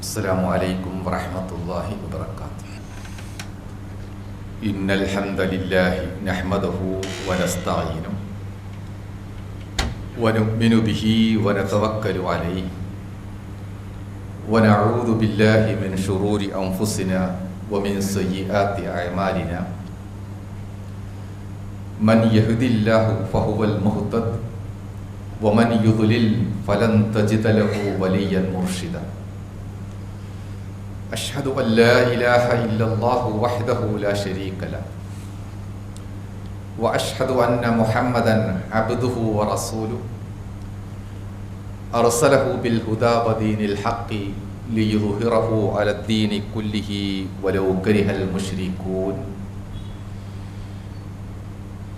السلام عليكم ورحمة الله وبركاته. إن الحمد لله نحمده ونستعينه ونؤمن به ونتوكل عليه ونعوذ بالله من شرور أنفسنا ومن سيئات أعمالنا. من يهد الله فهو المهتد ومن يضلل فلن تجد له وليا مرشدا. أشهد أن لا إله إلا الله وحده لا شريك له وأشهد أن محمدا عبده ورسوله أرسله بالهدى ودين الحق ليظهره على الدين كله ولو كره المشركون.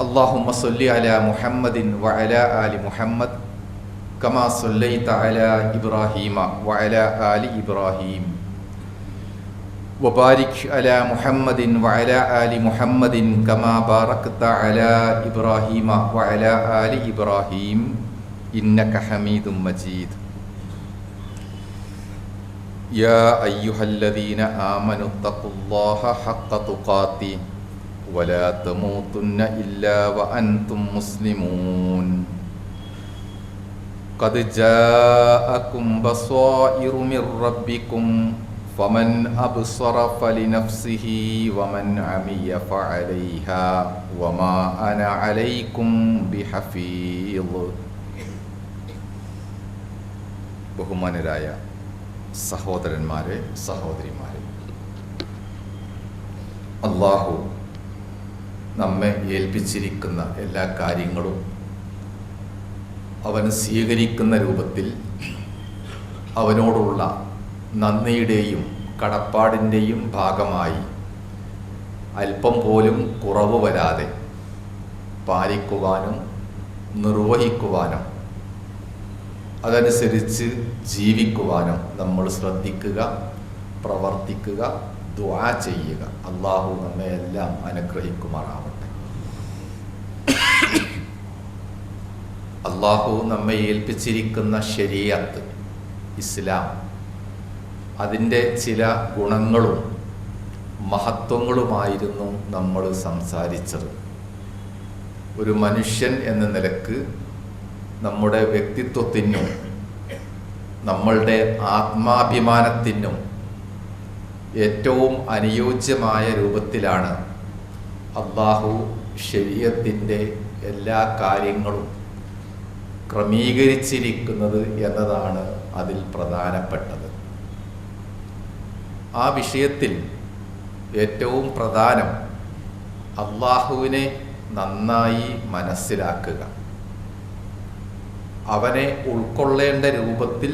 اللهم صل على محمد وعلى آل محمد كما صليت على إبراهيم وعلى آل إبراهيم وبارك على محمد وعلى آل محمد كما باركت على إبراهيم وعلى آل إبراهيم إنك حميد مجيد. يا أيها الذين آمنوا اتقوا الله حق تقاته ولا تموتن إلا وأنتم مسلمون. قد جاءكم بصائر من ربكم فمن أبصر فلنفسه ومن عمي فعليها وما أنا عليكم بحفيظ. ബഹുമാനരായ സഹോദരന്മാരെ, സഹോദരിമാരെ, അല്ലാഹു നമ്മെ ഏൽപ്പിച്ചിരിക്കുന്ന എല്ലാ കാര്യങ്ങളും അവൻ സ്വീകരിക്കുന്ന രൂപത്തിൽ അവനോടുള്ള നന്ദിയുടെയും കടപ്പാടിൻ്റെയും ഭാഗമായി അല്പം പോലും കുറവ് വരാതെ പാലിക്കുവാനും നിർവഹിക്കുവാനും അതനുസരിച്ച് ജീവിക്കുവാനും നമ്മൾ ശ്രദ്ധിക്കുക, പ്രവർത്തിക്കുക, ദുആ ചെയ്യുക. അല്ലാഹു നമ്മെ എല്ലാം അനുഗ്രഹിക്കുമാറാവട്ടെ. അല്ലാഹു നമ്മെ ഏൽപ്പിച്ചിരിക്കുന്ന ശരീഅത്ത് ഇസ്ലാം, അതിൻ്റെ ചില ഗുണങ്ങളും മഹത്വങ്ങളുമായിരുന്നു നമ്മൾ സംസാരിച്ചത്. ഒരു മനുഷ്യൻ എന്ന നിലക്ക് നമ്മുടെ വ്യക്തിത്വത്തിനും നമ്മളുടെ ആത്മാഭിമാനത്തിനും ഏറ്റവും അനുയോജ്യമായ രൂപത്തിലാണ് അല്ലാഹു ശരീഅത്തിൻ്റെ എല്ലാ കാര്യങ്ങളും ക്രമീകരിച്ചിരിക്കുന്നത് എന്നതാണ് അതിൽ പ്രധാനപ്പെട്ടത്. ആ വിഷയത്തിൽ ഏറ്റവും പ്രധാനം അല്ലാഹുവിനെ നന്നായി മനസ്സിലാക്കുക, അവനെ ഉൾക്കൊള്ളേണ്ട രൂപത്തിൽ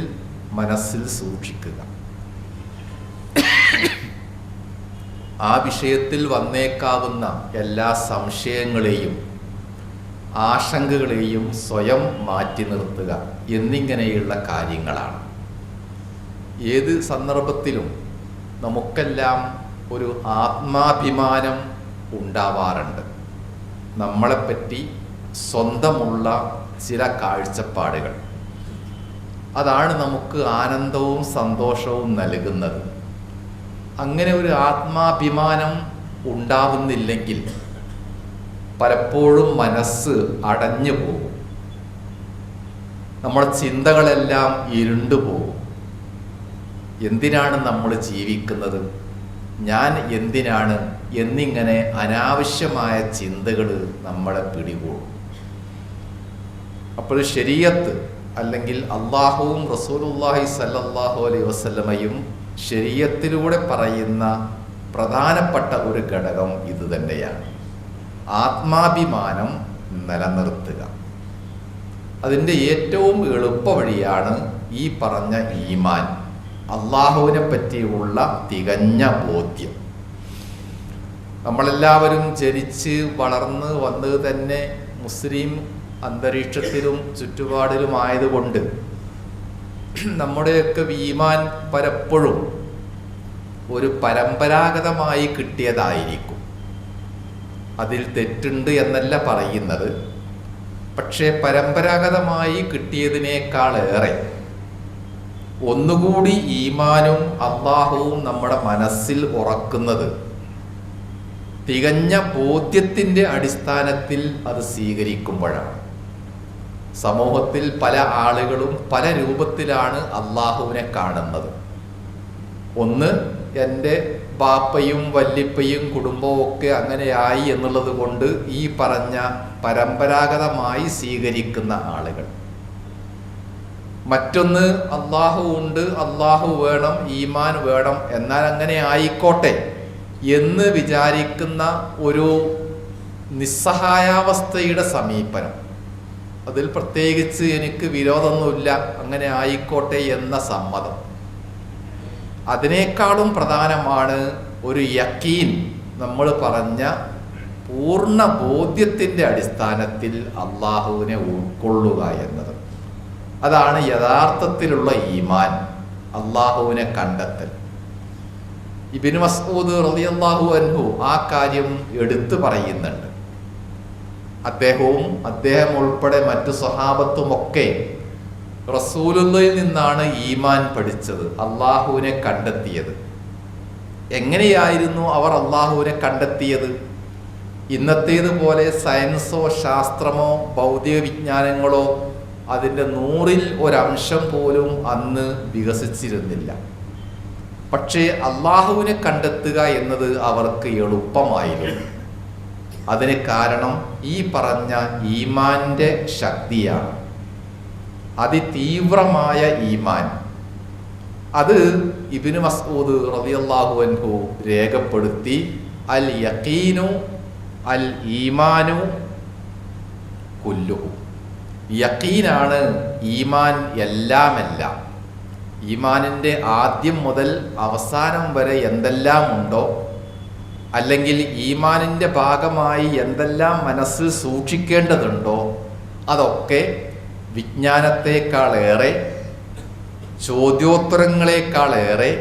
മനസ്സിൽ സൂക്ഷിക്കുക. ആ വിഷയത്തിൽ വന്നേക്കാവുന്ന എല്ലാ സംശയങ്ങളെയും ആശങ്കകളെയും സ്വയം മാറ്റി നിർത്തുക എന്നിങ്ങനെയുള്ള കാര്യങ്ങളാണ്. ഏത് സന്ദർഭത്തിലും നമുക്കെല്ലാം ഒരു ആത്മാഭിമാനം ഉണ്ടാവാറുണ്ട്. നമ്മളെപ്പറ്റി സ്വന്തമുള്ള ചില കാഴ്ചപ്പാടുകൾ, അതാണ് നമുക്ക് ആനന്ദവും സന്തോഷവും നൽകുന്നത്. അങ്ങനെ ഒരു ആത്മാഭിമാനം ഉണ്ടാവുന്നില്ലെങ്കിൽ പലപ്പോഴും മനസ്സ് അടഞ്ഞു പോകും, നമ്മുടെ ചിന്തകളെല്ലാം ഇരുണ്ടുപോകും. എന്തിനാണ് നമ്മൾ ജീവിക്കുന്നത്, ഞാൻ എന്തിനാണ് എന്നിങ്ങനെ അനാവശ്യമായ ചിന്തകൾ നമ്മളെ പിടികൂടും. അപ്പോൾ ശരീഅത്ത് അല്ലെങ്കിൽ അല്ലാഹുവും റസൂലുള്ളാഹി സ്വല്ലല്ലാഹു അലൈഹി വസല്ലമയും ശരീഅത്തിലൂടെ പറയുന്ന പ്രധാനപ്പെട്ട ഒരു ഘടകം ഇത് തന്നെയാണ്. ആത്മാഭിമാനം നിലനിർത്തുക. അതിൻ്റെ ഏറ്റവും എളുപ്പ വഴിയാണ് ഈ പറഞ്ഞ ഈമാൻ, അല്ലാഹുവിനെ പറ്റിയുള്ള തികഞ്ഞ ബോധ്യം. നമ്മളെല്ലാവരും ജനിച്ച് വളർന്ന് വന്നത് തന്നെ മുസ്ലിം അന്തരീക്ഷത്തിലും ചുറ്റുപാടിലുമായതുകൊണ്ട് നമ്മുടെയൊക്കെ ഈമാൻ പലപ്പോഴും ഒരു പരമ്പരാഗതമായി കിട്ടിയതായിരിക്കും. അതിൽ തെറ്റുണ്ട് എന്നല്ല പറയുന്നത്, പക്ഷേ പരമ്പരാഗതമായി കിട്ടിയതിനേക്കാളേറെ ഒന്നുകൂടി ഈമാനും അള്ളാഹുവും നമ്മുടെ മനസ്സിൽ ഉറക്കുന്നത് തികഞ്ഞ ബോധ്യത്തിൻ്റെ അടിസ്ഥാനത്തിൽ അത് സ്വീകരിക്കുമ്പോഴാണ്. സമൂഹത്തിൽ പല ആളുകളും പല രൂപത്തിലാണ് അള്ളാഹുവിനെ കാണുന്നത്. ഒന്ന്, എൻ്റെ ബാപ്പയും വല്ലിപ്പയും കുടുംബവും ഒക്കെ അങ്ങനെയായി എന്നുള്ളത് കൊണ്ട് ഈ പറഞ്ഞ പരമ്പരാഗതമായി സ്വീകരിക്കുന്ന ആളുകൾ. മറ്റൊന്ന്, അള്ളാഹു ഉണ്ട്, അള്ളാഹു വേണം, ഈമാൻ വേണം, എന്നാൽ അങ്ങനെ ആയിക്കോട്ടെ എന്ന് വിചാരിക്കുന്ന ഒരു നിസ്സഹായാവസ്ഥയുടെ സമീപനം. അതിൽ പ്രത്യേകിച്ച് എനിക്ക് വിരോധമൊന്നുമില്ല, അങ്ങനെ ആയിക്കോട്ടെ എന്ന സമ്മതം. അതിനേക്കാളും പ്രധാനമാണ് ഒരു യക്കീൻ, നമ്മൾ പറഞ്ഞ പൂർണ്ണ ബോധ്യത്തിൻ്റെ അടിസ്ഥാനത്തിൽ അള്ളാഹുവിനെ ഉൾക്കൊള്ളുക എന്നത്. അതാണ് യഥാർത്ഥത്തിലുള്ള ഈമാൻ, അള്ളാഹുവിനെ കണ്ടെത്തൽ. ഇബ്നു മസ്ഊദ് റളിയല്ലാഹു അൻഹു ആ കാര്യം എടുത്തു പറയുന്നുണ്ട്. അദ്ദേഹം ഉൾപ്പെടെ മറ്റു സ്വഹാബത്തുമൊക്കെ റസൂലുള്ളാഹിൽ നിന്നാണ് ഈമാൻ പഠിച്ചത്, അള്ളാഹുവിനെ കണ്ടെത്തിയത്. എങ്ങനെയായിരുന്നു അവർ അള്ളാഹുവിനെ കണ്ടെത്തിയത്? ഇന്നത്തേതുപോലെ സയൻസോ ശാസ്ത്രമോ ഭൗതിക വിജ്ഞാനങ്ങളോ അതിൻ്റെ 100ൽ 1% പോലും അന്ന് വികസിച്ചിരുന്നില്ല. പക്ഷേ അള്ളാഹുവിനെ കണ്ടെത്തുക എന്നത് അവർക്ക് എളുപ്പമായിരുന്നു. അതിന് കാരണം ഈ പറഞ്ഞ ഈമാന്റെ ശക്തിയാണ്, അതിതീവ്രമായ ഈമാൻ. അത് ഇബ്നു മസ്ഊദ് റളിയല്ലാഹു അൻഹു രേഖപ്പെടുത്തി, അൽ യഖീനു അൽ ഈമാനു കുല്ലുഹു. യഖീനാണ് ഈമാൻ എല്ലാമെല്ലാം. ഈമാനിൻ്റെ ആദ്യം മുതൽ അവസാനം വരെ എന്തെല്ലാം ഉണ്ടോ, അല്ലെങ്കിൽ ഈമാനിൻ്റെ ഭാഗമായി എന്തെല്ലാം മനസ്സിൽ സൂക്ഷിക്കേണ്ടതുണ്ടോ, അതൊക്കെ വിജ്ഞാനത്തെക്കാളേറെ, ചോദ്യോത്തരങ്ങളെക്കാളേറെ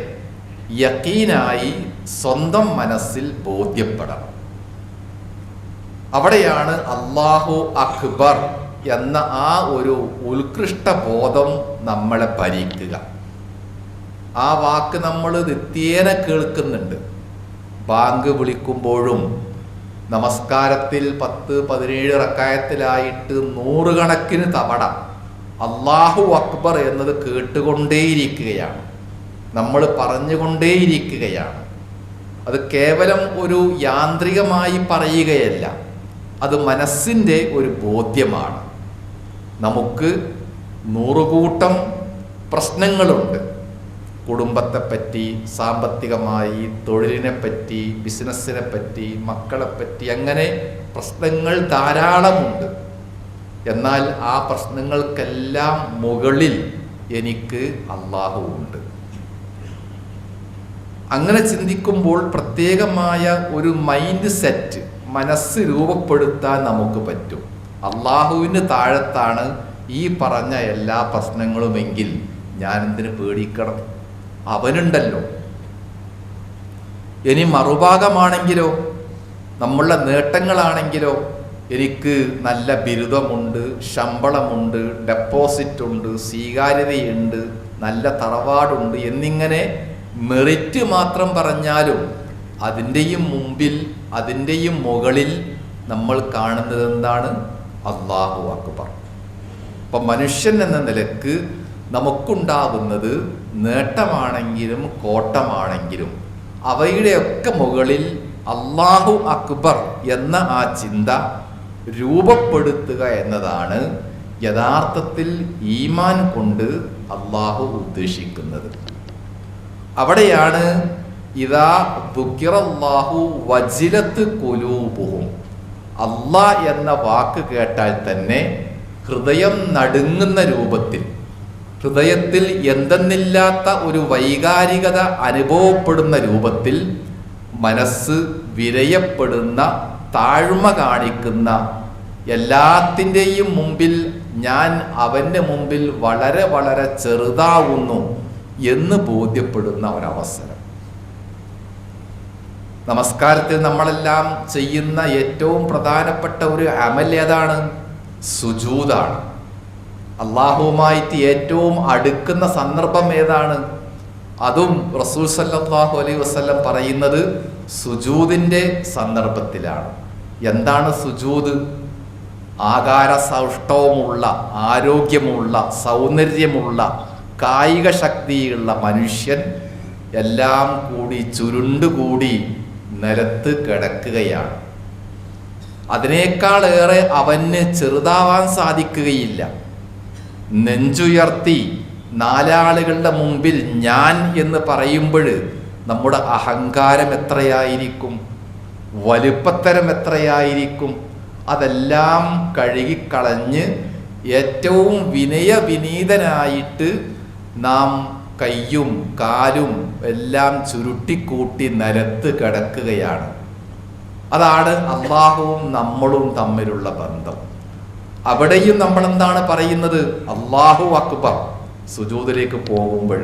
യഖീനായി സ്വന്തം മനസ്സിൽ ബോധ്യപ്പെടണം. അവിടെയാണ് അല്ലാഹു അക്ബർ എന്ന ആ ഒരു ഉത്കൃഷ്ട ബോധം നമ്മളെ ഭരിക്കുക. ആ വാക്ക് നമ്മൾ നിത്യേന കേൾക്കുന്നുണ്ട്. ബാങ്ക് വിളിക്കുമ്പോഴും നമസ്കാരത്തിൽ 10-17 റക്അത്തിലായിട്ട് 100 കണക്കിന് തവണ അല്ലാഹു അക്ബർ എന്നത് കേട്ടുകൊണ്ടേയിരിക്കുകയാണ്, നമ്മൾ പറഞ്ഞുകൊണ്ടേയിരിക്കുകയാണ്. അത് കേവലം ഒരു യാന്ത്രികമായി പറയുകയല്ല, അത് മനസ്സിൻ്റെ ഒരു ബോധ്യമാണ്. നമുക്ക് 100 കൂട്ടം പ്രശ്നങ്ങളുണ്ട്. കുടുംബത്തെപ്പറ്റി, സാമ്പത്തികമായി, തൊഴിലിനെപ്പറ്റി, ബിസിനസ്സിനെപ്പറ്റി, മക്കളെപ്പറ്റി, അങ്ങനെ പ്രശ്നങ്ങൾ ധാരാളമുണ്ട്. എന്നാൽ ആ പ്രശ്നങ്ങൾക്കെല്ലാം മുകളിൽ എനിക്ക് അല്ലാഹു ഉണ്ട്. അങ്ങനെ ചിന്തിക്കുമ്പോൾ പ്രത്യേകമായ ഒരു മൈൻഡ് സെറ്റ്, മനസ്സ് രൂപപ്പെടുത്താൻ നമുക്ക് പറ്റും. അള്ളാഹുവിന് താഴത്താണ് ഈ പറഞ്ഞ എല്ലാ പ്രശ്നങ്ങളുമെങ്കിൽ ഞാൻ എന്തിനു പേടിക്കണം, അവനുണ്ടല്ലോ. ഇനി മറുഭാഗമാണെങ്കിലോ, നമ്മളുടെ നേട്ടങ്ങളാണെങ്കിലോ, എനിക്ക് നല്ല ബിരുദമുണ്ട്, ശമ്പളമുണ്ട്, ഡെപ്പോസിറ്റ് ഉണ്ട്, സ്വീകാര്യതയുണ്ട്, നല്ല തറവാടുണ്ട് എന്നിങ്ങനെ മെറിറ്റ് മാത്രം പറഞ്ഞാലും അതിൻ്റെയും മുമ്പിൽ, അതിൻ്റെയും മുകളിൽ നമ്മൾ കാണുന്നത് എന്താണ്? അല്ലാഹു അക്ബർ. അപ്പം മനുഷ്യൻ എന്ന നിലക്ക് നമുക്കുണ്ടാകുന്നത് നേട്ടമാണെങ്കിലും കോട്ടമാണെങ്കിലും അവയുടെയൊക്കെ മുകളിൽ അല്ലാഹു അക്ബർ എന്ന ആ ചിന്ത രൂപപ്പെടുത്തുക എന്നതാണ് യഥാർത്ഥത്തിൽ ഈമാൻ കൊണ്ട് അല്ലാഹു ഉദ്ദേശിക്കുന്നത്. അവിടെയാണ് ഇദാ ദുക്കിറല്ലാഹു വജിലത്ത് ഖുലൂബുഹും, അല്ലാഹ് എന്ന വാക്ക് കേട്ടാൽ തന്നെ ഹൃദയം നടുങ്ങുന്ന രൂപത്തിൽ, ഹൃദയത്തിൽ എന്തെന്നില്ലാത്ത ഒരു വൈകാരികത അനുഭവപ്പെടുന്ന രൂപത്തിൽ, മനസ്സ് വിരയപ്പെടുന്ന, താഴ്മ കാണിക്കുന്ന, എല്ലാത്തിൻ്റെയും മുമ്പിൽ ഞാൻ അവൻ്റെ മുമ്പിൽ വളരെ വളരെ ചെറുതാവുന്നു എന്ന് ബോധ്യപ്പെടുന്ന ഒരവസരം. നമസ്കാരത്തിൽ നമ്മളെല്ലാം ചെയ്യുന്ന ഏറ്റവും പ്രധാനപ്പെട്ട ഒരു അമൽ ഏതാണ്? സുജൂദാണ്. അള്ളാഹുവുമായിട്ട് ഏറ്റവും അടുക്കുന്ന സന്ദർഭം ഏതാണ്? അതും റസൂൽ സല്ലല്ലാഹു അലൈഹി വസല്ലം പറയുന്നത് സുജൂദിൻ്റെ സന്ദർഭത്തിലാണ്. എന്താണ് സുജൂദ്? ആകാര സൗഷ്ഠവമുള്ള, ആരോഗ്യമുള്ള, സൗന്ദര്യമുള്ള, കായിക ശക്തിയുള്ള മനുഷ്യൻ എല്ലാം കൂടി ചുരുണ്ടുകൂടി നിലത്ത് കിടക്കുകയാണ്. അതിനേക്കാളേറെ അവന് ചെറുതാവാൻ സാധിക്കുകയില്ല. നെഞ്ചുയർത്തി നാലാളുകളുടെ മുമ്പിൽ ഞാൻ എന്ന് പറയുമ്പോൾ നമ്മുടെ അഹങ്കാരം എത്രയായിരിക്കും, വലുപ്പത്തരം എത്രയായിരിക്കും. അതെല്ലാം കഴുകിക്കളഞ്ഞ് ഏറ്റവും വിനീതനായിട്ട് നാം കയ്യും കാലും എല്ലാം ചുരുട്ടിക്കൂട്ടി നിലത്ത് കിടക്കുകയാണ്. അതാണ് അള്ളാഹുവും നമ്മളും തമ്മിലുള്ള ബന്ധം. അവിടെയും നമ്മൾ എന്താണ് പറയുന്നത്? അള്ളാഹു അക്ബർ സുജൂദിലേക്ക് പോകുമ്പോൾ,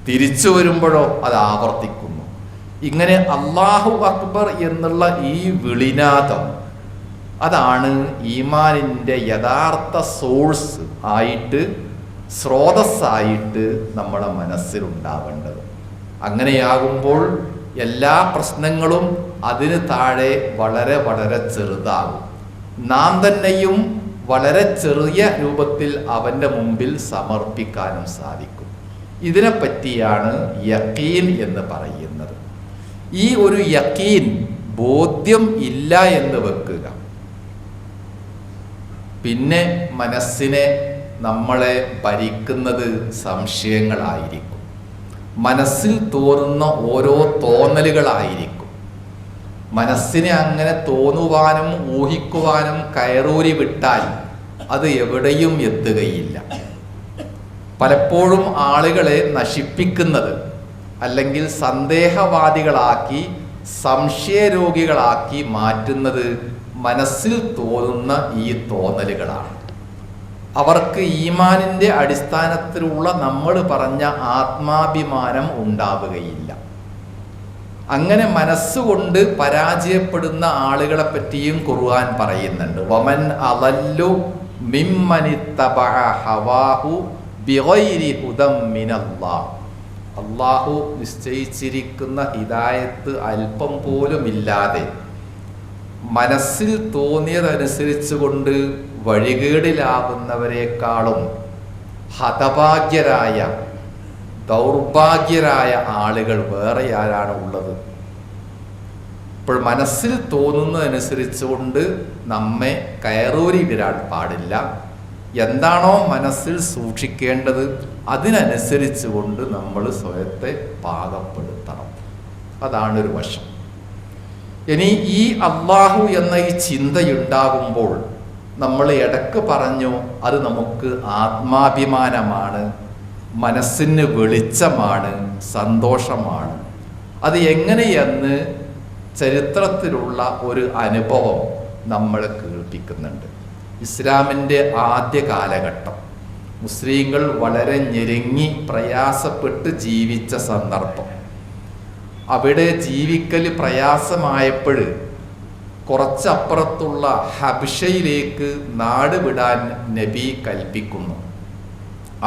തിരിച്ചു വരുമ്പോഴോ അത് ആവർത്തിക്കുന്നു. ഇങ്ങനെ അള്ളാഹു അക്ബർ എന്നുള്ള ഈ വിളിനാദം അതാണ് ഈമാനിൻ്റെ യഥാർത്ഥ സോഴ്സ് ആയിട്ട്, സ്രോതസ്സായിട്ട് നമ്മുടെ മനസ്സിലുണ്ടാവേണ്ടത്. അങ്ങനെയാകുമ്പോൾ എല്ലാ പ്രശ്നങ്ങളും അതിന് താഴെ വളരെ വളരെ ചെറുതാകും. നാം തന്നെയും വളരെ ചെറിയ രൂപത്തിൽ അവൻ്റെ മുമ്പിൽ സമർപ്പിക്കാനും സാധിക്കും. ഇതിനെപ്പറ്റിയാണ് യഖീൻ എന്ന് പറയുന്നത്. ഈ ഒരു യഖീൻ, ബോധ്യം ഇല്ല എന്ന് വെക്കുക, പിന്നെ മനസ്സിനെ നമ്മളെ ഭരിക്കുന്നത് സംശയങ്ങളായിരിക്കും. മനസ്സിൽ തോന്നുന്ന ഓരോ തോന്നലുകളായിരിക്കും. മനസ്സിനെ അങ്ങനെ തോന്നുവാനും ഊഹിക്കുവാനും കയറൂരി വിട്ടാൽ അത് എവിടെയും എത്തുകയില്ല. പലപ്പോഴും ആളുകളെ നശിപ്പിക്കുന്നത്, അല്ലെങ്കിൽ സന്ദേഹവാദികളാക്കി സംശയരോഗികളാക്കി മാറ്റുന്നത് മനസ്സിൽ തോന്നുന്ന ഈ തോന്നലുകളാണ്. അവർക്ക് ഈമാനിൻ്റെ അടിസ്ഥാനത്തിലുള്ള നമ്മൾ പറഞ്ഞ ആത്മാഭിമാനം ഉണ്ടാവുകയില്ല. അങ്ങനെ മനസ്സുകൊണ്ട് പരാജയപ്പെടുന്ന ആളുകളെ പറ്റിയും ഖുർആൻ പറയുന്നുണ്ട്. വമൻ അളല്ലു മിമ്മനിത്തബഅ ഹവാഹു ബിഗൈരി ഹുദം മിനല്ലാഹ്. അല്ലാഹു നിശ്ചയിച്ചിരിക്കുന്ന ഹിദായത്ത് അല്പം പോലും ഇല്ലാതെ മനസ്സിൽ തോന്നിയതനുസരിച്ച് കൊണ്ട് വഴികേടിലാകുന്നവരെക്കാളും ഹതഭാഗ്യരായ, ദൗർഭാഗ്യരായ ആളുകൾ വേറെ ആരാണ് ഉള്ളത്? ഇപ്പോൾ മനസ്സിൽ തോന്നുന്നതനുസരിച്ച് കൊണ്ട് നമ്മെ കയറൂരി വിടാൻ പാടില്ല. എന്താണോ മനസ്സിൽ സൂക്ഷിക്കേണ്ടത് അതിനനുസരിച്ച് കൊണ്ട് നമ്മൾ സ്വയത്തെ പാകപ്പെടുത്തണം. അതാണ് ഒരു വശം. ഇനി ഈ അള്ളാഹു എന്ന ഈ ചിന്തയുണ്ടാകുമ്പോൾ നമ്മൾ ഇടക്ക് പറഞ്ഞു, അത് നമുക്ക് ആത്മാഭിമാനമാണ്, മനസ്സിന് വെളിച്ചമാണ്, സന്തോഷമാണ്. അത് എങ്ങനെയെന്ന് ചരിത്രത്തിലുള്ള ഒരു അനുഭവം നമ്മൾ കേൾപ്പിക്കുന്നുണ്ട്. ഇസ്ലാമിൻ്റെ ആദ്യ കാലഘട്ടം, മുസ്ലിങ്ങൾ വളരെ ഞെരുങ്ങി പ്രയാസപ്പെട്ട് ജീവിച്ച സന്ദർഭം. അവിടെ ജീവിക്കൽ പ്രയാസമായപ്പോൾ കുറച്ചപ്പുറത്തുള്ള ഹബിഷയിലേക്ക് നാട് വിടാൻ നബി കൽപ്പിക്കുന്നു.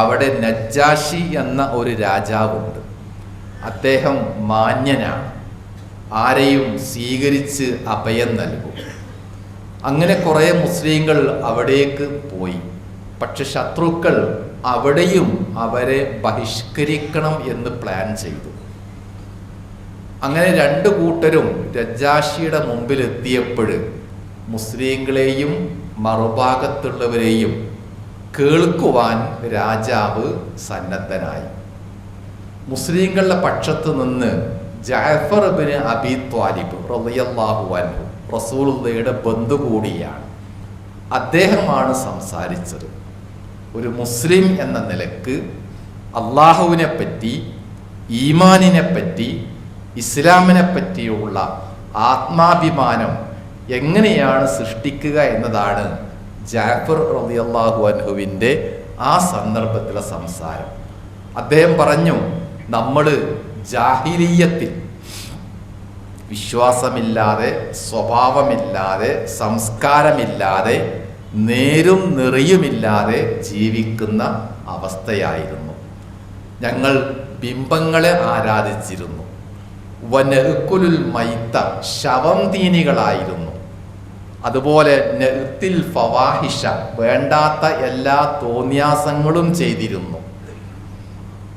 അവിടെ നജ്ജാഷി എന്ന ഒരു രാജാവുണ്ട്. അദ്ദേഹം മാന്യനാണ്, ആരെയും സ്വീകരിച്ച് അഭയം നൽകും. അങ്ങനെ കുറേ മുസ്ലിങ്ങൾ അവിടേക്ക് പോയി. പക്ഷെ ശത്രുക്കൾ അവിടെയും അവരെ ബഹിഷ്കരിക്കണം എന്ന് പ്ലാൻ ചെയ്തു. അങ്ങനെ രണ്ടു കൂട്ടരും നജ്ജാഷിയുടെ മുമ്പിലെത്തിയപ്പോൾ മുസ്ലിങ്ങളെയും മറുഭാഗത്തുള്ളവരെയും കേൾക്കുവാൻ രാജാവ് സന്നദ്ധനായി. മുസ്ലിങ്ങളുടെ പക്ഷത്ത് നിന്ന് ജഅഫർ ഇബ്നു അബീ ത്വാലിബ് റളിയല്ലാഹു അൻഹു, റസൂലുള്ളാഹിയുടെ ബന്ധു കൂടിയാണ്, അദ്ദേഹമാണ് സംസാരിച്ചത്. ഒരു മുസ്ലിം എന്ന നിലക്ക് അള്ളാഹുവിനെ പറ്റി, ഈമാനിനെ പറ്റി, ഇസ്ലാമിനെ പറ്റിയുള്ള ആത്മാഭിമാനം എങ്ങനെയാണ് സൃഷ്ടിക്കുക എന്നതാണ് ജഅഫർ റളിയല്ലാഹു അൻഹുവിൻ്റെ ആ സന്ദർഭത്തിലെ സംസാരം. അദ്ദേഹം പറഞ്ഞു, നമ്മൾ ജാഹിലിയ്യത്തിൽ വിശ്വാസമില്ലാതെ, സ്വഭാവമില്ലാതെ, സംസ്കാരമില്ലാതെ നേരും നെറിയുമില്ലാതെ ജീവിക്കുന്ന അവസ്ഥയായിരുന്നു. ഞങ്ങൾ ബിംബങ്ങളെ ആരാധിച്ചിരുന്നു. വനഅ്കുലുൽ മൈത്ത, ശവം തീനികളായിരുന്നു. അതുപോലെ നഅ്തിൽ ഫവാഹിഷ, വേണ്ടാത്ത എല്ലാ തോന്നിയാസങ്ങളും ചെയ്തിരുന്നു.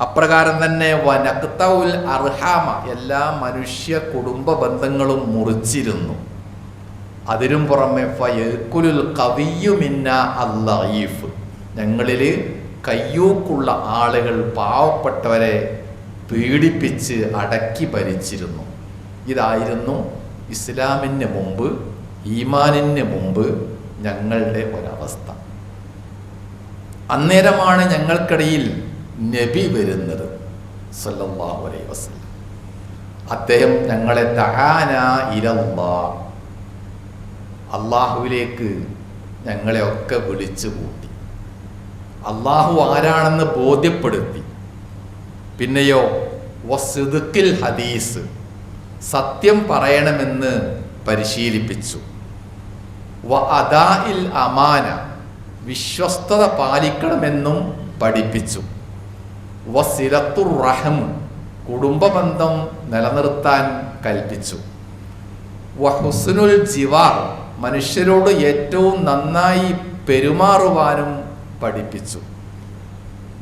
അപ്രകാരം തന്നെ വനഖ്തഉൽ അർഹാമ, എല്ലാ മനുഷ്യ കുടുംബ ബന്ധങ്ങളും മുറിച്ചിരുന്നു. അതിനും പുറമെ ഫയഅ്കുലുൽ ഖവിയ്യു മിന്നാ അൽ-ലഈഫ്, ഞങ്ങളിൽ കയ്യൂക്കുള്ള ആളുകൾ പാവപ്പെട്ടവരെ പീഡിപ്പിച്ച് അടക്കി ഭരിച്ചിരുന്നു. ഇതായിരുന്നു ഇസ്ലാമിന് മുമ്പ്, ഈമാനിന് മുമ്പ് ഞങ്ങളുടെ ഒരവസ്ഥ. അന്നേരമാണ് ഞങ്ങൾക്കിടയിൽ നബി വരുന്നത് സല്ലല്ലാഹു അലൈഹി വസല്ലം. അദ്ദേഹം ഞങ്ങളെ ദഅാനാ ഇലല്ലാഹ്, അള്ളാഹുവിലേക്ക് ഞങ്ങളെ ഒക്കെ വിളിച്ചു കൂട്ടി. അള്ളാഹു ആരാണെന്ന് ബോധ്യപ്പെടുത്തി. പിന്നെയോ വസ്ദിഖിൽ ഹദീസ്, സത്യം പറയണമെന്ന് പരിശീലിപ്പിച്ചു. വഅദാഇൽ അമാന, വിശ്വസ്തത പാലിക്കണമെന്നും പഠിപ്പിച്ചു. വസിലത്തുർ റഹം, കുടുംബബന്ധം നിലനിർത്താൻ കൽപ്പിച്ചു. വഹുസ്നുൽ ജിവാർ, മനുഷ്യരോട് ഏറ്റവും നന്നായി പെരുമാറുവാനും പഠിപ്പിച്ചു.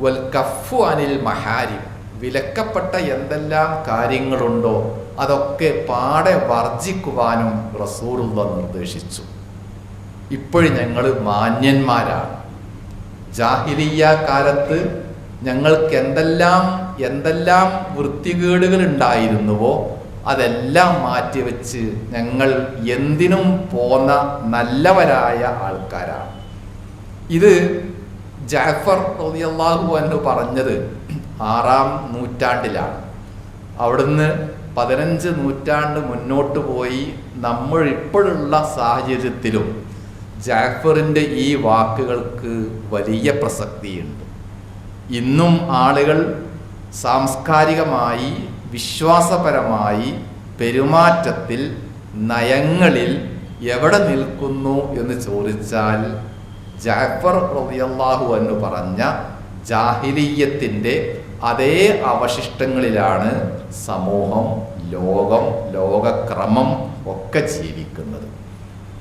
വൽ കഫു അനിൽ മഹാരിം, വിലക്കപ്പെട്ട എന്തെല്ലാം കാര്യങ്ങളുണ്ടോ അതൊക്കെ പാടെ വർജിക്കുവാനും റസൂലുള്ളാഹി നിർദ്ദേശിച്ചു. ഇപ്പോഴും ഞങ്ങൾ മാന്യന്മാരാണ്. ജാഹിലിയ്യ കാലത്ത് ഞങ്ങൾക്ക് എന്തെല്ലാം വൃത്തികേടുകൾ ഉണ്ടായിരുന്നുവോ അതെല്ലാം മാറ്റിവെച്ച് ഞങ്ങൾ എന്തിനും പോന്ന നല്ലവരായ ആൾക്കാരാണ്. ഇത് ജഅഫർ റളിയല്ലാഹു അൻഹു പറഞ്ഞത് 6-ാം നൂറ്റാണ്ടിലാണ്. അവിടുന്ന് 15 നൂറ്റാണ്ട് മുന്നോട്ട് പോയി നമ്മൾ ഇപ്പോഴുള്ള സാഹചര്യത്തിലും ജഅഫറിൻ്റെ ഈ വാക്കുകൾക്ക് വലിയ പ്രസക്തിയുണ്ട്. ഇന്നും ആളുകൾ സാംസ്കാരികമായി, വിശ്വാസപരമായി, പെരുമാറ്റത്തിൽ, നയങ്ങളിൽ എവിടെ നിൽക്കുന്നു എന്ന് ചോദിച്ചാൽ ജഅഫർ റളിയല്ലാഹു അൻഹു പറഞ്ഞ ജാഹിലിയ്യത്തിൻ്റെ അതേ അവശിഷ്ടങ്ങളിലാണ് സമൂഹം, ലോകം, ലോകക്രമം ഒക്കെ ജീവിക്കുന്നത്.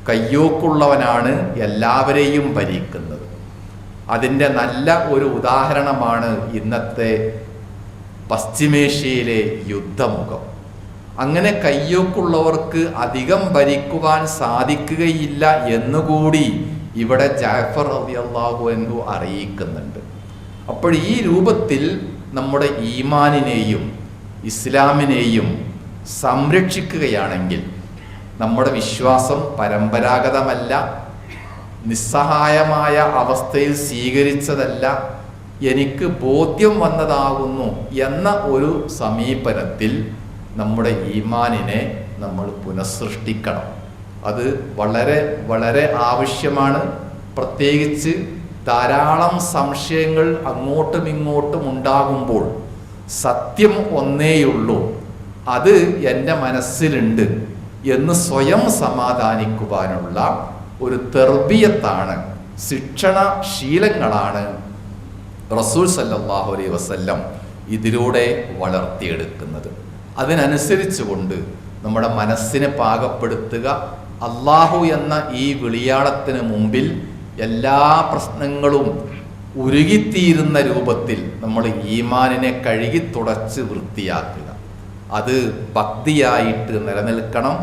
കയ്യൂക്കുള്ളവനാണ് എല്ലാവരെയും ഭരിക്കുന്നത്. അതിൻ്റെ നല്ല ഒരു ഉദാഹരണമാണ് ഇന്നത്തെ പശ്ചിമേഷ്യയിലെ യുദ്ധമുഖം. അങ്ങനെ കയ്യൂക്കുള്ളവർക്ക് അധികം ഭരിക്കുവാൻ സാധിക്കുകയില്ല എന്നുകൂടി ഇവിടെ ജഅഫർ റളിയല്ലാഹു അൻഹു അറിയിക്കുന്നുണ്ട്. അപ്പോൾ ഈ രൂപത്തിൽ നമ്മുടെ ഈമാനിനെയും ഇസ്ലാമിനെയും സംരക്ഷിക്കുകയാണെങ്കിൽ, നമ്മുടെ വിശ്വാസം പരമ്പരാഗതമല്ല, നിസ്സഹായമായ അവസ്ഥയിൽ സ്വീകരിച്ചതല്ല, എനിക്ക് ബോധ്യം വന്നതാകുന്നു എന്ന ഒരു സമീപനത്തിൽ നമ്മുടെ ഈമാനിനെ നമ്മൾ പുനഃസൃഷ്ടിക്കണം. അത് വളരെ വളരെ ആവശ്യമാണ്. പ്രത്യേകിച്ച് ധാരാളം സംശയങ്ങൾ അങ്ങോട്ടും ഇങ്ങോട്ടും ഉണ്ടാകുമ്പോൾ സത്യം ഒന്നേയുള്ളൂ, അത് എൻ്റെ മനസ്സിലുണ്ട് എന്ന് സ്വയം സമാധാനിക്കുവാനുള്ള ഒരു തർബിയത്താണ്, ശിക്ഷണശീലങ്ങളാണ് റസൂൽ സല്ലല്ലാഹു അലൈഹി വസല്ലം ഇതിലൂടെ വളർത്തിയെടുക്കുന്നത്. അതിനനുസരിച്ചുകൊണ്ട് നമ്മുടെ മനസ്സിനെ പാകപ്പെടുത്തുക. അള്ളാഹു എന്ന ഈ വിളിയാളത്തിന് മുമ്പിൽ എല്ലാ പ്രശ്നങ്ങളും ഉരുകിത്തീരുന്ന രൂപത്തിൽ നമ്മൾ ഈമാനിനെ കഴുകി തുടച്ച് വൃത്തിയാക്കുക. അത് ഭക്തിയായിട്ട് നിലനിൽക്കണം,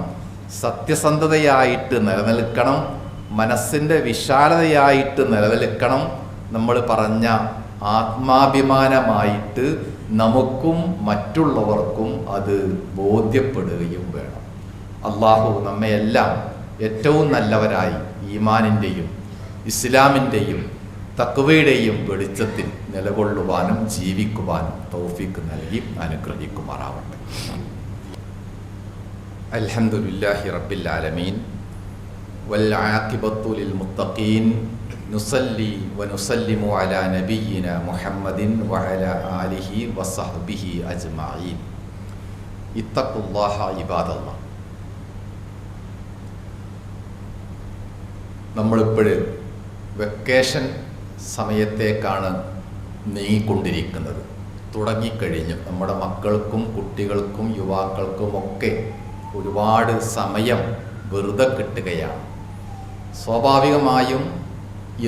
സത്യസന്ധതയായിട്ട് നിലനിൽക്കണം, മനസ്സിൻ്റെ വിശാലതയായിട്ട് നിലനിൽക്കണം. നമ്മൾ പറഞ്ഞ ആത്മാഭിമാനമായിട്ട് നമുക്കും മറ്റുള്ളവർക്കും അത് ബോധ്യപ്പെടുകയും വേണം. അള്ളാഹു നമ്മയെല്ലാം ഏറ്റവും നല്ലവരായി ഈമാനിൻ്റെയും ഇസ്ലാമിൻ്റെയും തഖ്വയുടെയും വെളിച്ചത്തിൽ നിലകൊള്ളുവാനും ജീവിക്കുവാനും തൗഫീഖ് നൽകി അനുഗ്രഹിക്കുമാറാവട്ടെ. അൽഹംദുലില്ലാഹി റബ്ബിൽ ആലമീൻ വൽ ആഖിബത്തു ലിൽ മുത്തഖീൻ നുസല്ലി വനുസല്ലിമു അലാ നബിയ്യിന മുഹമ്മദിൻ വഅലാ ആലിഹി വസഹ്ബിഹി അജ്മഈൻ. ഇത്തഖുല്ലാഹ ഇബാദല്ലാഹ്. നമ്മളിപ്പോൾ വെക്കേഷൻ സമയത്തേക്കാണ് നീങ്ങിക്കൊണ്ടിരിക്കുന്നത്. തുടങ്ങിക്കഴിഞ്ഞു. നമ്മുടെ മക്കൾക്കും കുട്ടികൾക്കും യുവാക്കൾക്കും ഒക്കെ ഒരുപാട് സമയം വെറുതെ കിട്ടുകയാണ്. സ്വാഭാവികമായും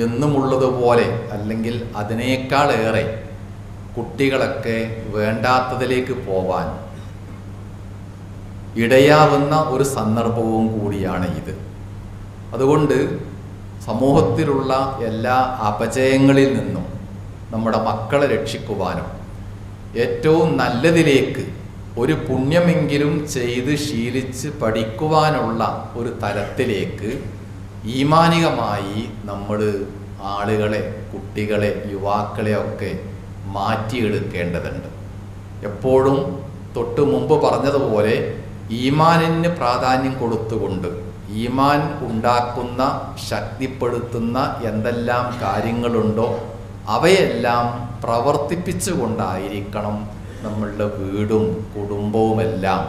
എന്നുമുള്ളതുപോലെ അല്ലെങ്കിൽ അതിനേക്കാളേറെ കുട്ടികളൊക്കെ വേണ്ടാത്തതിലേക്ക് പോവാൻ ഇടയാവുന്ന ഒരു സന്ദർഭവും കൂടിയാണ് ഇത്. അതുകൊണ്ട് സമൂഹത്തിലുള്ള എല്ലാ അപജയങ്ങളിൽ നിന്നും നമ്മുടെ മക്കളെ രക്ഷിക്കുവാനും ഏറ്റവും നല്ലതിലേക്ക് ഒരു പുണ്യമെങ്കിലും ചെയ്ത് ശീലിച്ച് പഠിക്കുവാനുള്ള ഒരു തലത്തിലേക്ക് ഈമാനികമായി നമ്മൾ ആളുകളെ, കുട്ടികളെ, യുവാക്കളെ ഒക്കെ മാറ്റിയെടുക്കേണ്ടതുണ്ട്. എപ്പോഴും തൊട്ട് മുമ്പ് പറഞ്ഞതുപോലെ ഈമാനിന് പ്രാധാന്യം കൊടുത്തുകൊണ്ട് ഈമാൻ ഉണ്ടാക്കുന്ന, ശക്തിപ്പെടുത്തുന്ന എന്തെല്ലാം കാര്യങ്ങളുണ്ടോ അവയെല്ലാം പ്രവർത്തിപ്പിച്ചുകൊണ്ടായിരിക്കണം നമ്മളുടെ വീടും കുടുംബവുമെല്ലാം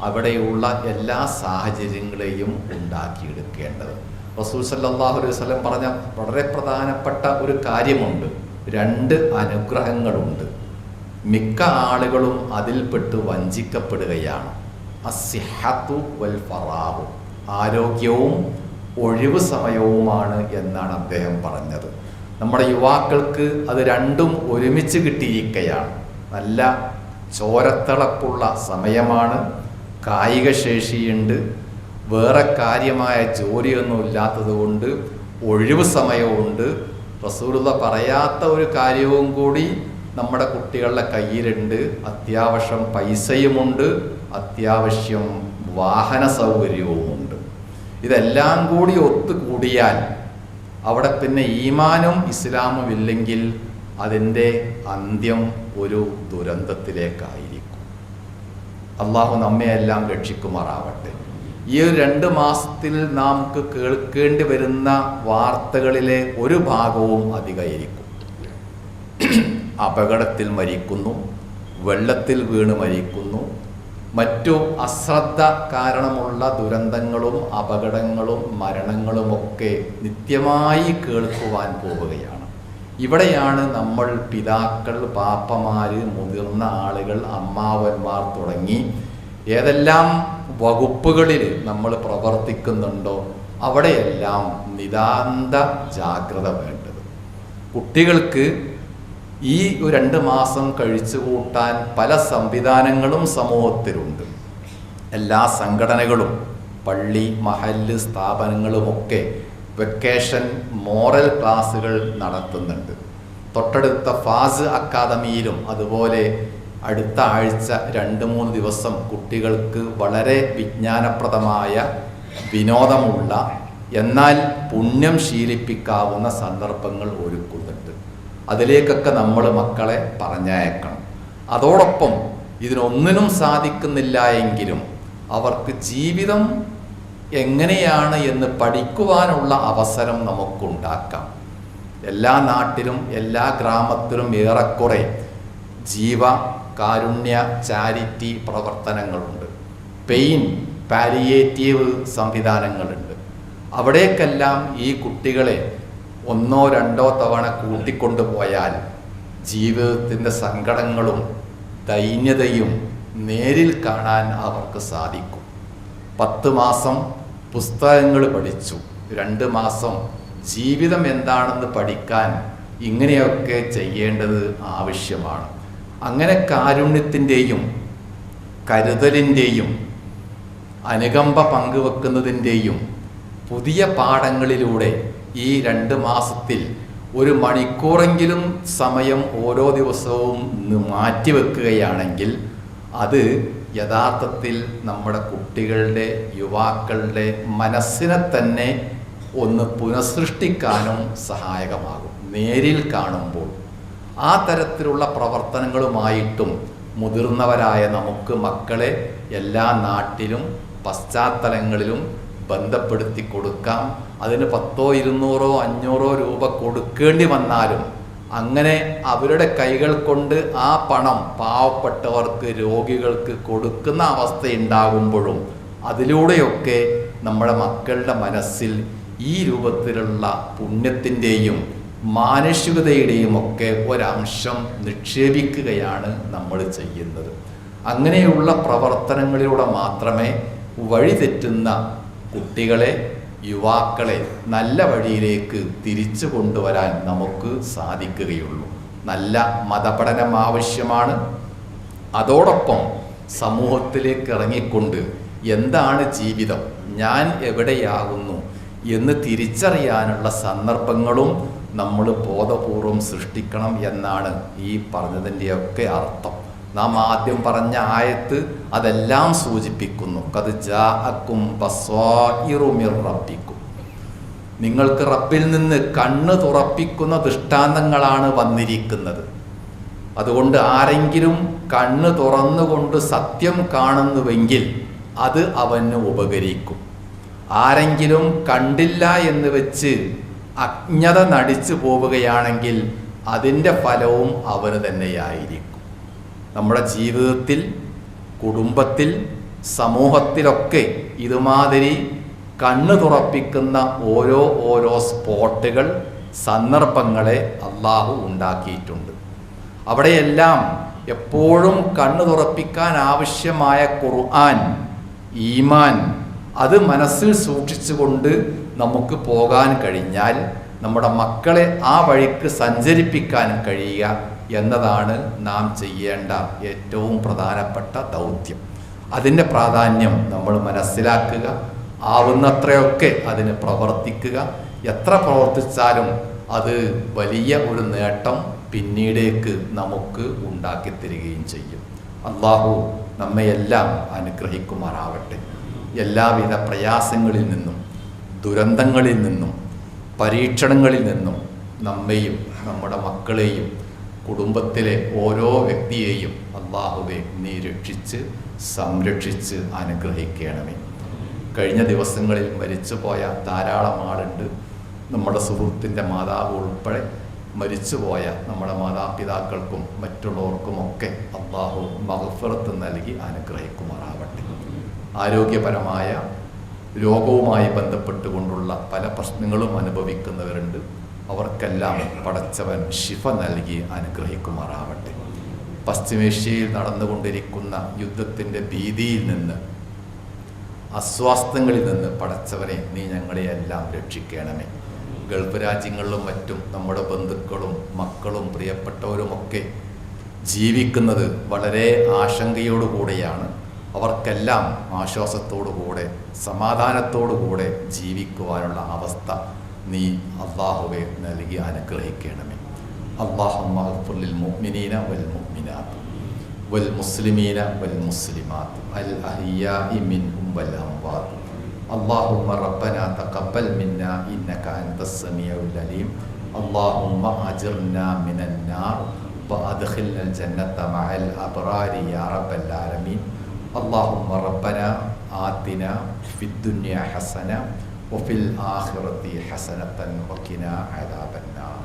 അവിടെയുള്ള എല്ലാ സാഹചര്യങ്ങളെയും ഉണ്ടാക്കിയെടുക്കേണ്ടത്. റസൂൽ സല്ലല്ലാഹു അലൈഹി വസല്ലം പറഞ്ഞ വളരെ പ്രധാനപ്പെട്ട ഒരു കാര്യമുണ്ട്. 2 അനുഗ്രഹങ്ങളുണ്ട്. മിക്ക ആളുകളും അതിൽപ്പെട്ട് വഞ്ചിക്കപ്പെടുകയാണ്. അസ്സിഹത്തു വൽ ഫറാഹു, ആരോഗ്യവും ഒഴിവ് സമയവുമാണ് എന്നാണ് അദ്ദേഹം പറഞ്ഞത്. നമ്മുടെ യുവാക്കൾക്ക് അത് രണ്ടും ഒരുമിച്ച് കിട്ടിയിരിക്കുകയാണ്. നല്ല ചോരത്തിളപ്പുള്ള സമയമാണ്, കായിക ശേഷിയുണ്ട്, വേറെ കാര്യമായ ജോലിയൊന്നും ഇല്ലാത്തത് കൊണ്ട് ഒഴിവ് സമയമുണ്ട്. റസൂലുള്ള പറയാത്ത ഒരു കാര്യവും കൂടി നമ്മുടെ കുട്ടികളുടെ കയ്യിലുണ്ട്. അത്യാവശ്യം പൈസയുമുണ്ട്, അത്യാവശ്യം വാഹന സൗകര്യവുമുണ്ട്. ഇതെല്ലാം കൂടി ഒത്തുകൂടിയാൽ അവിടെ പിന്നെ ഈമാനും ഇസ്ലാമും ഇല്ലെങ്കിൽ അതിൻ്റെ അന്ത്യം ഒരു ദുരന്തത്തിലേക്കായിരിക്കും. അള്ളാഹു നമ്മെ എല്ലാം രക്ഷിക്കുമാറാവട്ടെ. ഈ 2 മാസത്തിൽ നമുക്ക് കേൾക്കേണ്ടി വരുന്ന വാർത്തകളിലെ ഒരു ഭാഗവും അധികമായിരിക്കും. അപകടത്തിൽ മരിക്കുന്നു, വെള്ളത്തിൽ വീണ് മരിക്കുന്നു, മറ്റു അശ്രദ്ധ കാരണമുള്ള ദുരന്തങ്ങളും അപകടങ്ങളും മരണങ്ങളുമൊക്കെ നിത്യമായി കേൾക്കുവാൻ പോവുകയാണ്. ഇവിടെയാണ് നമ്മൾ പിതാക്കൾ, പാപ്പമാര്, മുതിർന്ന ആളുകൾ, അമ്മാവന്മാർ തുടങ്ങി ഏതെല്ലാം വകുപ്പുകളിൽ നമ്മൾ പ്രവർത്തിക്കുന്നുണ്ടോ അവിടെയെല്ലാം നിതാന്ത ജാഗ്രത വേണ്ടത്. കുട്ടികൾക്ക് ഈ 2 മാസം കഴിച്ചു കൂട്ടാൻ പല സംവിധാനങ്ങളും സമൂഹത്തിലുണ്ട്. എല്ലാ സംഘടനകളും, പള്ളി, മഹല്ല് സ്ഥാപനങ്ങളുമൊക്കെ വെക്കേഷൻ മോറൽ ക്ലാസ്സുകൾ നടത്തുന്നുണ്ട്. തൊട്ടടുത്ത ഫാസ് അക്കാദമിയിലും അതുപോലെ അടുത്ത ആഴ്ച 2-3 ദിവസം കുട്ടികൾക്ക് വളരെ വിജ്ഞാനപ്രദമായ, വിനോദമുള്ള, എന്നാൽ പുണ്യം ശീലിപ്പിക്കാവുന്ന സന്ദർഭങ്ങൾ ഒരുക്കുന്നുണ്ട്. അതിലേക്കൊക്കെ നമ്മൾ മക്കളെ പറഞ്ഞയക്കണം. അതോടൊപ്പം ഇതിനൊന്നിനും സാധിക്കുന്നില്ല എങ്കിലും അവർക്ക് ജീവിതം എങ്ങനെയാണ് എന്ന് പഠിക്കുവാനുള്ള അവസരം നമുക്കുണ്ടാക്കാം. എല്ലാ നാട്ടിലും എല്ലാ ഗ്രാമത്തിലും ഏറെക്കുറെ കാരുണ്യ ചാരിറ്റി പ്രവർത്തനങ്ങളുണ്ട്. പെയിൻ പാലിയേറ്റീവ് സംവിധാനങ്ങളുണ്ട്. അവിടേക്കെല്ലാം ഈ കുട്ടികളെ 1-2 തവണ കൂട്ടിക്കൊണ്ടുപോയാൽ ജീവിതത്തിൻ്റെ സങ്കടങ്ങളും ദൈന്യതയും നേരിൽ കാണാൻ അവർക്ക് സാധിക്കും. 10 മാസം പുസ്തകങ്ങൾ പഠിച്ചു, 2 മാസം ജീവിതം എന്താണെന്ന് പഠിക്കാൻ ഇങ്ങനെയൊക്കെ ചെയ്യേണ്ടത് ആവശ്യമാണ്. അങ്ങനെ കാരുണ്യത്തിൻ്റെയും കരുതലിൻ്റെയും അനുകമ്പ പങ്കുവെക്കുന്നതിൻ്റെയും പുതിയ പാഠങ്ങളിലൂടെ ഈ 2 മാസത്തിൽ 1 മണിക്കൂറെങ്കിലും സമയം ഓരോ ദിവസവും മാറ്റിവെക്കുകയാണെങ്കിൽ അത് യഥാർത്ഥത്തിൽ നമ്മുടെ കുട്ടികളുടെ, യുവാക്കളുടെ മനസ്സിനെ തന്നെ ഒന്ന് പുനഃസൃഷ്ടിക്കാനും സഹായകമാകും. നേരിൽ കാണുമ്പോൾ ആ തരത്തിലുള്ള പ്രവർത്തനങ്ങളുമായിട്ടും മുതിർന്നവരായ നമുക്ക് മക്കളെ എല്ലാ നാട്ടിലും പശ്ചാത്തലങ്ങളിലും ബന്ധപ്പെടുത്തി കൊടുക്കാം. അതിന് 100, 200, 500 രൂപ കൊടുക്കേണ്ടി വന്നാലും അങ്ങനെ അവരുടെ കൈകൾ കൊണ്ട് ആ പണം പാവപ്പെട്ടവർക്ക്, രോഗികൾക്ക് കൊടുക്കുന്ന അവസ്ഥയുണ്ടാകുമ്പോഴും അതിലൂടെയൊക്കെ നമ്മുടെ മക്കളുടെ മനസ്സിൽ ഈ രൂപത്തിലുള്ള പുണ്യത്തിൻ്റെയും മാനുഷികതയുടെയും ഒക്കെ ഒരംശം നിക്ഷേപിക്കുകയാണ് നമ്മൾ ചെയ്യുന്നത്. അങ്ങനെയുള്ള പ്രവർത്തനങ്ങളിലൂടെ മാത്രമേ വഴിതെറ്റുന്ന കുട്ടികളെ, യുവാക്കളെ നല്ല വഴിയിലേക്ക് തിരിച്ചു കൊണ്ടുവരാൻ നമുക്ക് സാധിക്കുകയുള്ളൂ. നല്ല മതപഠനം ആവശ്യമാണ്. അതോടൊപ്പം സമൂഹത്തിലേക്ക് ഇറങ്ങിക്കൊണ്ട് എന്താണ് ജീവിതം, ഞാൻ എവിടെയാകുന്നു എന്ന് തിരിച്ചറിയാനുള്ള സന്ദർഭങ്ങളും നമ്മൾ ബോധപൂർവം സൃഷ്ടിക്കണം എന്നാണ് ഈ പറഞ്ഞതിൻ്റെയൊക്കെ അർത്ഥം. നാം ആദ്യം പറഞ്ഞ ആയത്ത് അതെല്ലാം സൂചിപ്പിക്കുന്നു. ഖദ് ജാഅക്കും ബസ്വായിറു മിർ റബ്ബിക്കും, നിങ്ങൾക്ക് റബ്ബിൽ നിന്ന് കണ്ണ് തുറപ്പിക്കുന്ന ദൃഷ്ടാന്തങ്ങളാണ് വന്നിരിക്കുന്നത്. അതുകൊണ്ട് ആരെങ്കിലും കണ്ണ് തുറന്നുകൊണ്ട് സത്യം കാണുന്നുവെങ്കിൽ അത് അവന് ഉപകരിക്കും. ആരെങ്കിലും കണ്ടില്ല എന്ന് വെച്ച് അജ്ഞത നടിച്ചു പോവുകയാണെങ്കിൽ അതിൻ്റെ ഫലവും അവന് തന്നെയായിരിക്കും. നമ്മുടെ ജീവിതത്തിൽ, കുടുംബത്തിൽ, സമൂഹത്തിലൊക്കെ ഇതുമാതിരി കണ്ണ് തുറപ്പിക്കുന്ന ഓരോ സ്പോട്ടുകൾ, സന്ദർഭങ്ങളെ അള്ളാഹു ഉണ്ടാക്കിയിട്ടുണ്ട്. അവിടെയെല്ലാം എപ്പോഴും കണ്ണ് തുറപ്പിക്കാൻ ആവശ്യമായ ഖുർആൻ, ഈമാൻ, അത് മനസ്സിൽ സൂക്ഷിച്ചുകൊണ്ട് നമുക്ക് പോകാൻ കഴിഞ്ഞാൽ നമ്മുടെ മക്കളെ ആ വഴിക്ക് സഞ്ചരിപ്പിക്കാൻ കഴിയുക എന്നതാണ് നാം ചെയ്യേണ്ട ഏറ്റവും പ്രധാനപ്പെട്ട ദൗത്യം. അതിൻ്റെ പ്രാധാന്യം നമ്മൾ മനസ്സിലാക്കുക, ആവുന്നത്രയൊക്കെ അതിന് പ്രവർത്തിക്കുക. എത്ര പ്രവർത്തിച്ചാലും അത് വലിയ ഒരു നേട്ടം പിന്നീടേക്ക് നമുക്ക് ഉണ്ടാക്കിത്തരികയും ചെയ്യും. അള്ളാഹു നമ്മയെല്ലാം അനുഗ്രഹിക്കുമാറാവട്ടെ. എല്ലാവിധ പ്രയാസങ്ങളിൽ നിന്നും, ദുരന്തങ്ങളിൽ നിന്നും, പരീക്ഷണങ്ങളിൽ നിന്നും നമ്മെയും നമ്മുടെ മക്കളെയും കുടുംബത്തിലെ ഓരോ വ്യക്തിയെയും അള്ളാഹുവെ നീ രക്ഷിച്ച് സംരക്ഷിച്ച് അനുഗ്രഹിക്കണമേ. കഴിഞ്ഞ ദിവസങ്ങളിൽ മരിച്ചുപോയ ധാരാളം ആളുണ്ട്. നമ്മുടെ സുഹൃത്തിൻ്റെ മാതാവ് ഉൾപ്പെടെ മരിച്ചുപോയ നമ്മുടെ മാതാപിതാക്കൾക്കും മറ്റുള്ളവർക്കുമൊക്കെ അള്ളാഹു മഗ്ഫിറത്ത് നൽകി അനുഗ്രഹിക്കുമാറാവട്ടെ. ആരോഗ്യപരമായ രോഗവുമായി ബന്ധപ്പെട്ടുകൊണ്ടുള്ള പല പ്രശ്നങ്ങളും അനുഭവിക്കുന്നവരുണ്ട്. അവർക്കെല്ലാം പടച്ചവൻ ശിഫ നൽകി അനുഗ്രഹിക്കുമാറാവട്ടെ. പശ്ചിമേഷ്യയിൽ നടന്നുകൊണ്ടിരിക്കുന്ന യുദ്ധത്തിൻ്റെ ഭീതിയിൽ നിന്ന്, അസ്വാസ്ഥ്യങ്ങളിൽ നിന്ന് പടച്ചവനെ നീ ഞങ്ങളെയെല്ലാം രക്ഷിക്കണമേ. ഗൾഫ് രാജ്യങ്ങളിലും മറ്റും നമ്മുടെ ബന്ധുക്കളും മക്കളും പ്രിയപ്പെട്ടവരുമൊക്കെ ജീവിക്കുന്നത് വളരെ ആശങ്കയോടുകൂടെയാണ്. അവർക്കെല്ലാം ആശ്വാസത്തോടുകൂടെ സമാധാനത്തോടുകൂടെ ജീവിക്കുവാനുള്ള അവസ്ഥ നീ അല്ലാഹുവേ നൽകി അനുഗ്രഹിക്കണമേ. അല്ലാഹുമ്മ ഗ്ഫിർ ലിൽ മുഅ്മിനീന വൽ മുഅ്മിനാത്ത് വൽ മുസ്ലിമീന വൽ മുസ്ലിമാത്ത് അൽ അഹ്യാഇ മിൻഹും വൽ അംവാത്ത്. اللهم ربنا تقبل منا إنك أنت السميع العليم. اللهم أجرنا من النار وأدخلنا الجنة مع الأبرار يا رب العالمين. اللهم ربنا آتنا في الدنيا حسنة وفي الآخرة حسنة وقنا عذاب النار.